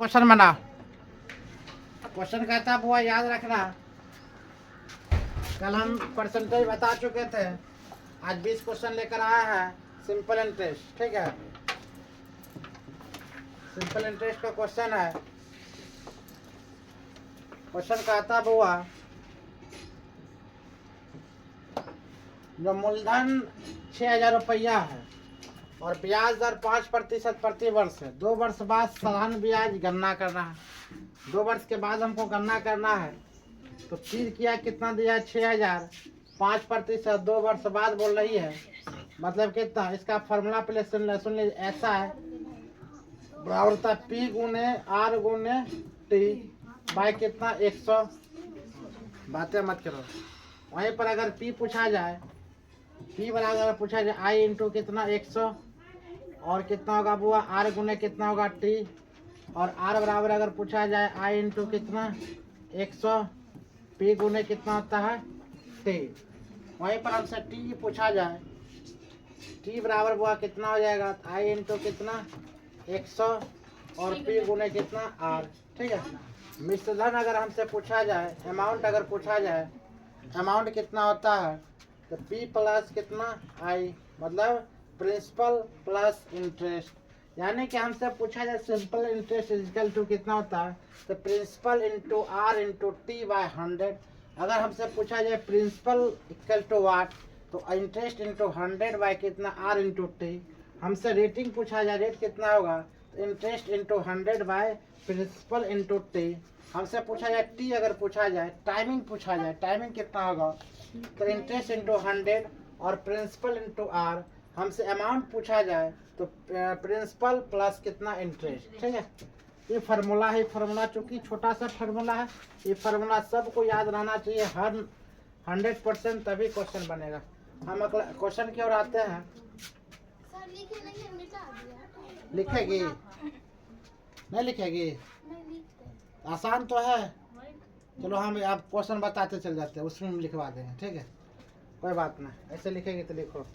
Question बना। Question कहता बुआ याद रखना, कल हम परसेंटेज बता चुके थे, आज 20 क्वेश्चन लेकर आया है सिंपल इंटरेस्ट। ठीक है, सिंपल इंटरेस्ट का क्वेश्चन है। क्वेश्चन कहता बुआ जो मूलधन 6,000 रुपया है और ब्याज दर 5% प्रति वर्ष है। 2 वर्ष बाद साधारण ब्याज गणना करना है। 2 वर्ष के बाद हमको गणना करना है, तो फिर किया कितना दिया 6,000, 5% 2 वर्ष बाद बोल रही है, मतलब कितना। इसका फॉर्मूला पहले सुन लीजिए, ऐसा है बराबर P गुने R गुने T बाय कितना 100। बातें मत करो। वहीं पर अगर P पूछा जाए, P बराबर पूछा जाए I इंटू कितना 100 और कितना होगा बुआ R गुने कितना होगा T, और R बराबर अगर पूछा जाए I इंटू कितना 100 P गुने कितना होता है T। वहीं पर हमसे T पूछा जाए, T बराबर बुआ कितना हो जाएगा I इंटू कितना 100 और P गुने कितना R। ठीक है, मिश्रधन अगर हमसे पूछा जाए, अमाउंट अगर पूछा जाए, अमाउंट कितना होता है तो P प्लस कितना I, मतलब प्रिंसिपल प्लस इंटरेस्ट। यानी कि हमसे पूछा जाए सिंपल इंटरेस्ट इक्वल टू कितना होता है तो principal into R into T by 100। अगर हमसे पूछा जाए प्रिंसिपल इक्वल टू वाट, तो इंटरेस्ट इंटू 100 बाय कितना R इंटू T। हमसे रेटिंग पूछा जाए, रेट कितना होगा तो interest into 100 by principal into T। हमसे पूछा जाए T अगर पूछा जाए, टाइमिंग पूछा जाए, टाइमिंग कितना होगा तो इंटरेस्ट इंटू 100 और प्रिंसिपल इंटू R। हमसे अमाउंट पूछा जाए तो प्रिंसिपल प्लस कितना इंटरेस्ट। ठीक है, ये फार्मूला है। फार्मूला चूंकि छोटा सा फार्मूला है, ये फार्मूला सबको याद रहना चाहिए, हर 100%, तभी क्वेश्चन बनेगा। हम अगला क्वेश्चन की ओर आते हैं। लिखेगी नहीं लिखेगी, आसान तो है। चलो हम आप क्वेश्चन बताते चल जाते हैं, उसमें लिखवा देंगे। ठीक है, कोई बात नहीं, ऐसे लिखेगी तो लिखो,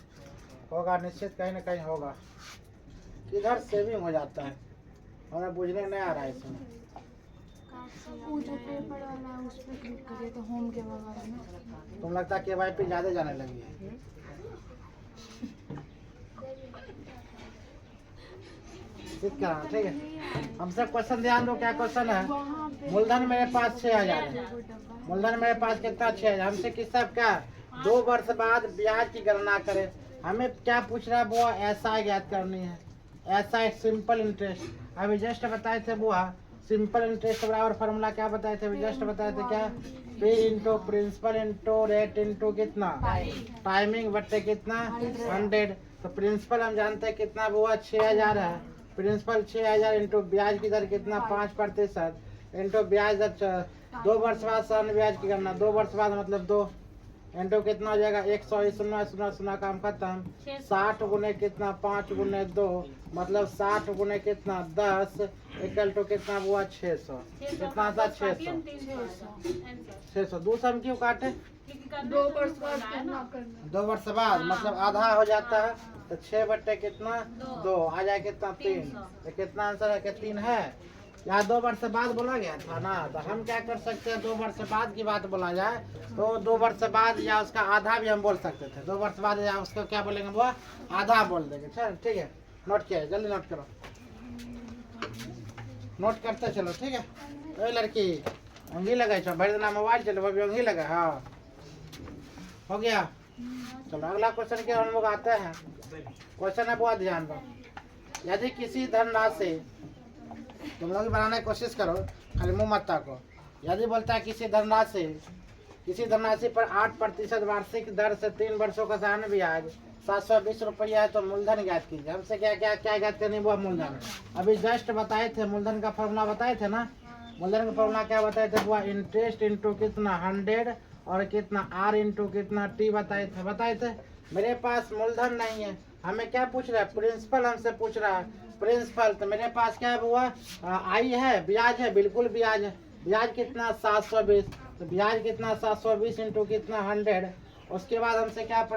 होगा निश्चित, कहीं ना कहीं होगा। इधर सेविंग हो जाता है, हमें बुझने नहीं आ रहा है इसमें। जो पेपर वाला है उस पर क्लिक करिए तो होम के बगल में। तुम लगता है KYP ज़्यादा जाने लगी है। ठीक है, हमसे क्वेश्चन ध्यान दो, क्या क्वेश्चन है। मूलधन मेरे पास 6,000 है, मूलधन मेरे पास कितना 6,000। हमसे किस सब क्या 2 वर्ष बाद ब्याज की गणना करें। हमें क्या पूछ रहा है बुआ, SI ज्ञात करनी है। SI सिंपल इंटरेस्ट अभी जस्ट बताए थे बुआ, सिंपल इंटरेस्ट बराबर फार्मूला क्या बताए थे अभी जस्ट बताए थे, क्या P into principal into rate into कितना टाइमिंग बट्टे कितना 100। तो प्रिंसिपल हम जानते हैं कितना बुआ 6,000 है, प्रिंसिपल 6,000 इंटू ब्याज की दर कितना 5% इंटू ब्याज दर 2 वर्ष बाद साधारण ब्याज की गणना, 2 वर्ष बाद मतलब 2 इंटू कितना हो जाएगा 100, सुना सुना सुना काम खत्म। 60 गुने कितना 5 गुने 2 मतलब 60 गुने कितना 10 इक्वल टू कितना हुआ 600। कितना था 600। 2 सम क्यों काटे 2 वर्ष बाद 2 वर्ष बाद मतलब आधा हो जाता है, तो 6 बट्टे कितना 2 आ जाए कितना 3। तो कितना आंसर है कि 3 है। यहाँ 2 वर्ष बाद बोला गया था ना, तो हम क्या कर सकते हैं 2 वर्ष बाद की बात बोला जाए तो 2 वर्ष बाद या उसका आधा भी हम बोल सकते थे। 2 वर्ष बाद या उसका क्या बोलेंगे वो आधा बोल देंगे। ठीक है, नोट किया, जल्दी नोट करो, नोट करते चलो। ठीक है, तो लड़की उंगली लगाई छो, भर देना मोबाइल चलो, अभी उंगली लगा। हाँ हो गया, चलो अगला क्वेश्चन के हम लोग आते हैं। क्वेश्चन है बहुत ध्यान दो, यदि किसी धनराशि, तुम लोग भी बनाने की कोशिश करो, खाली मुंह मत ताको। यदि बोलता है किसी धनराशि पर 8% वार्षिक दर से 3 वर्षों का साधारण ब्याज 720 रुपया है, तो मूलधन ज्ञात कीजिए। हमसे क्या क्या क्या ज्ञात करनी हुआ मूलधन, अभी जस्ट बताए थे, मूलधन का फॉर्मूला बताए थे ना। मूलधन का फॉर्मूला क्या बताए थे हुआ इंटरेस्ट इंटू कितना 100 और कितना R इंटू कितना T बताए थे। मेरे पास मूलधन नहीं है, हमें क्या पूछ रहा है प्रिंसिपल, हमसे पूछ रहा है प्रिंसिपल। तो मेरे पास क्या हुआ आई है, ब्याज है, बिल्कुल ब्याज है। ब्याज कितना 720, तो ब्याज कितना 720 इंटू कितना 100। उसके बाद हमसे क्या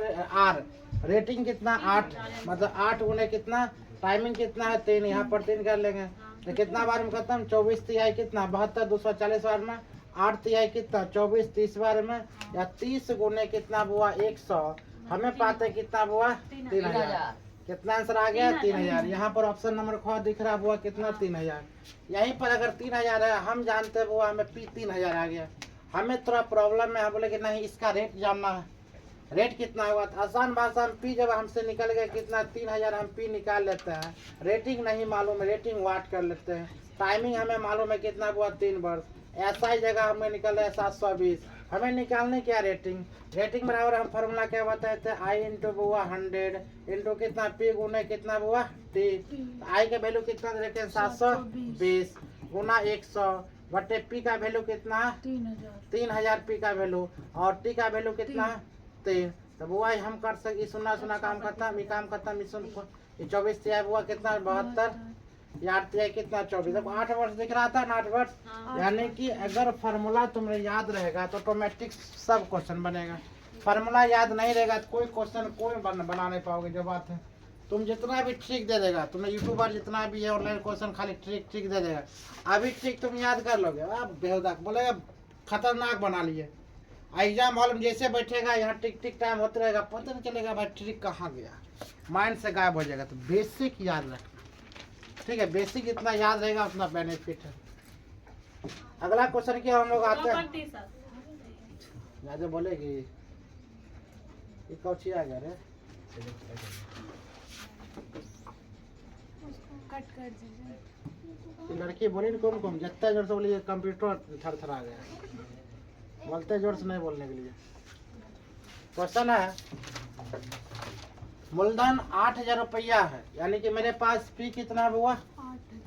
R रेटिंग कितना 8 मतलब 8 गुने कितना टाइमिंग कितना है 3, यहाँ पर 3 कर लेंगे तो कितना बार में खत्म? 24 तिहाई कितना? 72, 240 बार में 8 तिहाई कितना? 24, 30 बार में, या 30 गुने कितना हुआ? 100। हमें पाते कितना हुआ? 3000। कितना आंसर आ गया? 3000। यहाँ पर ऑप्शन नंबर ख दिख रहा हुआ कितना? 3000। यहीं पर अगर 3000 है, हम जानते हुआ हमें पी 3000 आ गया। हमें थोड़ा प्रॉब्लम है, हम बोले कि नहीं इसका रेट जानना है। रेट कितना हुआ? तो आसान भाषा में पी जब हमसे निकल गया कितना? 3000 हम पी निकाल लेते हैं। रेटिंग नहीं मालूम है, रेटिंग वाट कर लेते हैं। टाइमिंग हमें मालूम है कितना हुआ? 3 वर्ष। ऐसा ही जगह हमें निकल रहा है 720। हमें निकालने क्या? रेटिंग। रेटिंग बराबर हम फार्मूला क्या बताए थे? आई इंटू हुआ 100 इंटू कितना? पी गुने कितना हुआ? टी। आई का वैल्यू कितना दे रखे हैं? 720 गुना 100 बटे पी का वैल्यू कितना? 3000 पी का वैल्यू, और टी का वैल्यू कितना? 3। तो वो हम कर सकते। सुना सुना काम खत्म, ये काम खत्म। ये 24 तिहाई हुआ कितना? 72, ये 8 तिहाई कितना? 24। देखो 8 वर्ष दिख रहा था ना? 8 वर्ष। यानी कि अगर फार्मूला तुम्हें याद रहेगा तो ऑटोमेटिक सब क्वेश्चन बनेगा। फार्मूला याद नहीं रहेगा तो कोई क्वेश्चन कोई बना नहीं पाओगे। जो बात है, तुम जितना भी ट्रिक दे देगा, तुम्हें यूट्यूबर जितना भी है ऑनलाइन क्वेश्चन खाली ट्रिक दे देगा। अभी ट्रिक तुम याद कर लोगे, अब बेहुदा बोलेगा खतरनाक बना लिए। एग्जाम हॉल में जैसे बैठेगा, यहाँ टिक टाइम होते रहेगा, पता नहीं चलेगा भाई ट्रिक कहाँ गया, माइंड से गायब हो जाएगा। तो बेसिक याद रखना, ठीक है? बेसिक जितना याद रहेगा उतना बेनिफिट है। अगला क्वेश्चन क्या हम लोग आते हैं? ज्यादा बोलेगी ये कौची आ गया रे? कट कर दीजिए। ये लड़की बोली ना कौन जितना जोर से बोली कंप्यूटर थर आ गया। बोलते जोर से नहीं बोलने के लिए। क्वेश्चन है, मूलधन 8000 रुपया है, यानी कि मेरे पास पी कितना हुआ?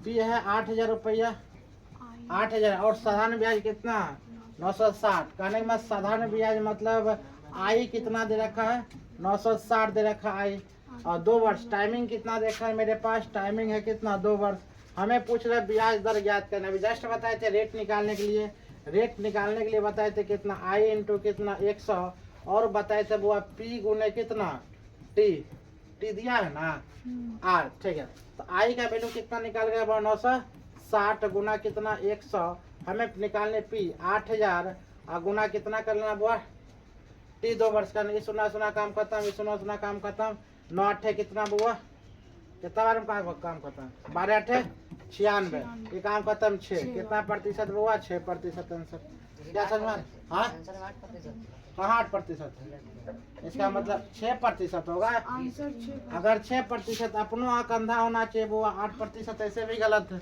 पी है 8000 रुपया, 8000, और साधारण ब्याज कितना? 960। कहने का साधारण ब्याज मतलब आई कितना दे रखा है? 960 दे रखा आई, और 2 वर्ष। टाइमिंग कितना देखा है मेरे पास? टाइमिंग है कितना? 2 वर्ष। हमें पूछ रहे ब्याज दर ज्ञात करना। अभी जस्ट बताए थे रेट निकालने के लिए। रेट निकालने के लिए बताए थे कितना? आई इंटू कितना? 100, और बताए थे वो पी गुने कितना? टी। टी दिया है ना? आर, ठीक है। तो आई का वैल्यू कितना निकाल गया? 960 गुना कितना? 100। हमें निकालने पी 8000 और गुना कितना कर लेना बुआ? टी 2 वर्ष का। नहीं सुना काम खत्म, ये सुना काम खत्म। 9 8 कितना बुआ? कितना बार में काम खत्म? 12 8 96। ये काम खत्म 6। कितना प्रतिशत हुआ? 6% आंसर। क्या समझ में? हाँ, कहाँ 8%? इसका मतलब 6% होगा। अगर 6% अपनों आँख अंधा होना चाहिए, वो 8% ऐसे भी गलत है।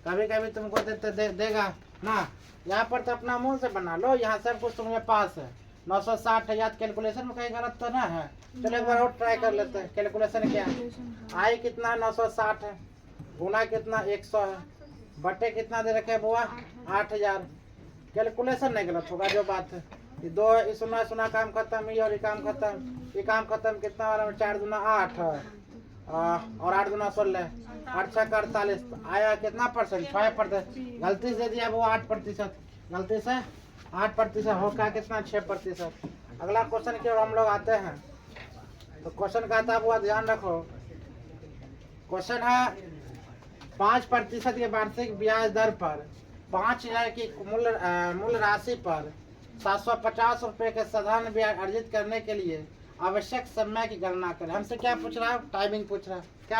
कभी कभी तुमको देगा ना। यहाँ पर तो अपना मुंह से बना लो, यहाँ सब कुछ तुम्हारे पास है। 960 है, याद कैलकुलेशन में कहीं गलत तो ना है? चलो एक बार और ट्राई कर लेते हैं। कैलकुलेशन क्या है? आई कितना? 960 है, गुना कितना? 100 है, बटे कितना दे रखे बुआ? 8000। कैलकुलेशन नहीं गलत होगा, जो बात है। ये 2 है, सुना काम खत्म, ये और ये काम खत्म। ये काम खत्म कितना वाला में? 4 दूना 8 और 8 दूना 16, 8 6 48। आया कितना परसेंट? 5%। गलती से दिया वो 8%, गलती से 8% होगा कितना? 6%। अगला क्वेश्चन की ओर हम लोग आते हैं। तो क्वेश्चन का था वो ध्यान रखो। क्वेश्चन है 5% के वार्षिक ब्याज दर पर 5000 की मूल राशि पर 750 रुपए के साधारण ब्याज अर्जित करने के लिए आवश्यक समय की गणना करें। हमसे क्या पूछ रहा है? टाइमिंग पूछ रहा है। क्या